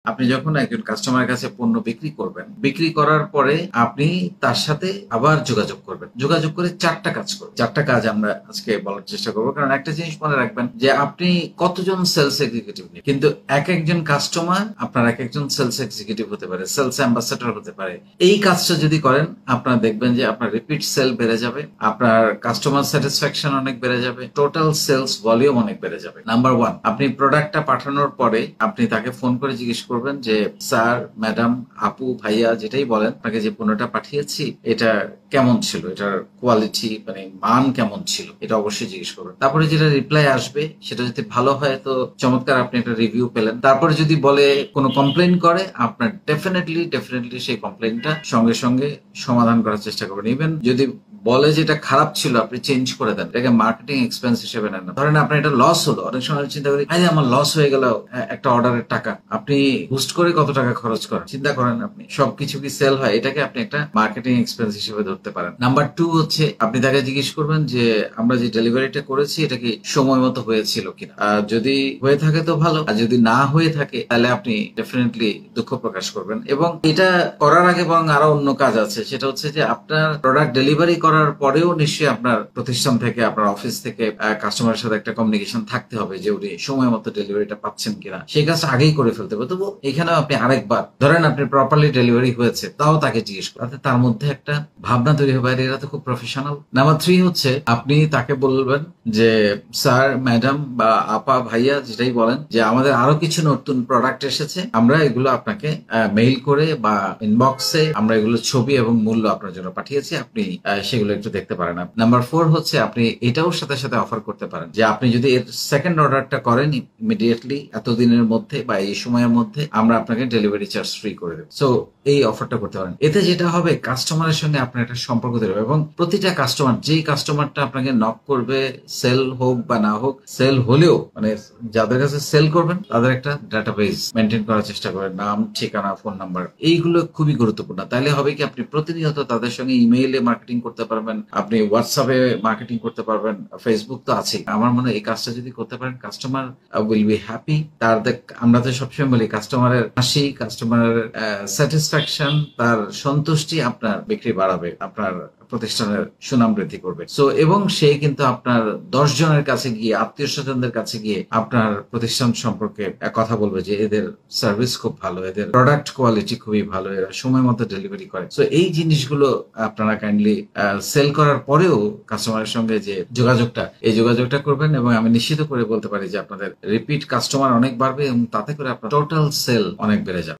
আপনি যখন একজন কাস্টমারের কাছে পণ্য বিক্রি করবেন, বিক্রি করার পরে আপনি তার সাথে আবার যোগাযোগ করবেন। যোগাযোগ করে 4টা কাজ করবেন। 4টা কাজ আমরা আজকে বলার চেষ্টা করবো, কারণ একটা জিনিস মনে রাখবেন যে আপনি কতজন সেলস এক্সিকিউটিভ নিয়ে, কিন্তু এক একজন কাস্টমার আপনার এক একজন সেলস এক্সিকিউটিভ হতে পারে, সেলস অ্যাম্বাসেডর হতে পারে। এই কাজটা যদি করেন আপনারা দেখবেন যে আপনার রিপিট সেল বেড়ে যাবে, আপনার কাস্টমার স্যাটিসফ্যাকশন অনেক বেড়ে যাবে, টোটাল সেলস ভলিউম অনেক বেড়ে যাবে। নাম্বার 1, আপনি প্রোডাক্টটা পাঠানোর পরে আপনি তাকে ফোন করে জিজ্ঞেস করবেন যে স্যার, ম্যাডাম, আপু, ভাইয়া যেটাই বলেন, আপনাকে যে পণ্যটা পাঠিয়েছি এটা কেমন ছিল, এটার কোয়ালিটি মানে মান কেমন ছিল, এটা অবশ্যই জিজ্ঞেস করবেন। তারপরে যেটা রিপ্লাই আসবে সেটা যদি ভালো হয় তো চমৎকার, আপনি একটা রিভিউ পেলেন। তারপরে যদি বলে কোনো কমপ্লেন করে, আপনার ডেফিনেটলি সেই কমপ্লেনটা সঙ্গে সঙ্গে সমাধান করার চেষ্টা করবেন। ইভেন যদি বলে যে এটা খারাপ ছিল, আপনি চেঞ্জ করে দেন, এটাকে মার্কেটিং এক্সপেন্স হিসেবে নেন না। ধরেন আপনার এটা লস হলো, অনেক সময় চিন্তা করি আরে আমার লস হয়ে গেল একটা অর্ডারের টাকা, আপনি বুস্ট করে কত টাকা খরচ করেন চিন্তা করেন, আপনি সবকিছু কি সেল হয়, এটাকে আপনি একটা মার্কেটিং এক্সপেন্স হিসেবে ধরতে পারেন। নাম্বার 2 হচ্ছে আপনি তাকে জিজ্ঞেস করবেন যে আমরা যে ডেলিভারিটা করেছি এটা কি সময় মতো হয়েছিল কিনা। যদি হয়ে থাকে তো ভালো, আর যদি না হয়ে থাকে তাহলে আপনি ডেফিনেটলি দুঃখ প্রকাশ করবেন। এবং এটা করার আগে বরং আরো অন্য কাজ আছে, সেটা হচ্ছে যে আপনার প্রোডাক্ট ডেলিভারি করার পরেও নিশ্চয়ই আপনার প্রতিষ্ঠান থেকে, আপনার অফিস থেকে কাস্টমারের সাথে একটা কমিউনিকেশন থাকতে হবে যে উনি সময় মতো ডেলিভারিটা পাচ্ছেন কিনা, সেই কাজটা আগেই করে ফেলতে হবে। তবু এখানেও আপনি আরেকবার ধরেন আপনি প্রপারলি ডেলিভারি হয়েছে তাও তাকে জিজ্ঞেস করেন, তাতে তার মধ্যে একটা ভাবনা তৈরি হবে এরা তো খুব প্রফেশনাল। নাম্বার 3 হচ্ছে আপনি তাকে বলবেন যে স্যার, ম্যাডাম বা আপা, ভাইয়া যেটাই বলেন, যে আমাদের আরো কিছু নতুন প্রোডাক্ট এসেছে, আমরা এগুলো আপনাকে মেইল করে বা ইনবক্সে আমরা এগুলো ছবি এবং মূল্য আপনার জন্য পাঠিয়েছি, আপনি সেগুলো একটু দেখতে পারেন। নাম্বার 4 হচ্ছে আপনি এটাও সাথে সাথে অফার করতে পারেন যে আপনি যদি এর সেকেন্ড অর্ডারটা করেন ইমিডিয়েটলি এতদিনের মধ্যে বা এই সময়ের মধ্যে আমরা আপনাকে ডেলিভারি চার্জ ফ্রি করে দেব। সো এই অফারটা করতে পারেন। এতে যেটা হবে কাস্টমারের সঙ্গে আপনার একটা সম্পর্ক তৈরি হবে, এবং প্রতিটা কাস্টমার, যেই কাস্টমারটা আপনাকে নক করবে, সেল হোক বা না হোক, সেল হলেও মানে যাদের কাছে সেল করবেন তাদের একটা ডাটাবেস মেনটেন করার চেষ্টা করবেন, নাম, ঠিকানা, ফোন নাম্বার, এইগুলো খুবই গুরুত্বপূর্ণ। তাহলে হবে কি আপনি প্রতিনিয়ত তাদের সঙ্গে ইমেইলে মার্কেটিং করতে পারবেন, আপনি হোয়াটসঅ্যাপে মার্কেটিং করতে পারবেন, ফেসবুক তো আছেই। আমার মনে হয় এই কাজটা যদি করতে পারেন কাস্টমার উইল বি হ্যাপি। আমরা তো সবসময় বলি কাস্টমারের হাসি, কাস্টমারের স্যাটিসফ্যাকশন, তার সন্তুষ্টি আপনার বিক্রি বাড়াবে, আপনার প্রতিষ্ঠানের সুনাম বৃদ্ধি করবে। সো এবং সে কিন্তু আপনার 10 জনের কাছে গিয়ে, আত্মীয় স্বজনদের কাছে গিয়ে আপনার প্রতিষ্ঠান সম্পর্কে কথা বলবে যে এদের সার্ভিস খুব ভালো, এদের প্রোডাক্ট কোয়ালিটি খুবই ভালো, এরা সময় মতো ডেলিভারি করে। সো এই জিনিসগুলো আপনারা কাইন্ডলি সেল করার পরেও কাস্টমারের সঙ্গে যে যোগাযোগটা করবেন, এবং আমি নিশ্চিত করে বলতে পারি যে আপনাদের রিপিট কাস্টমার অনেক বাড়বে এবং তাতে করে আপনার টোটাল সেল অনেক বেড়ে যাবে।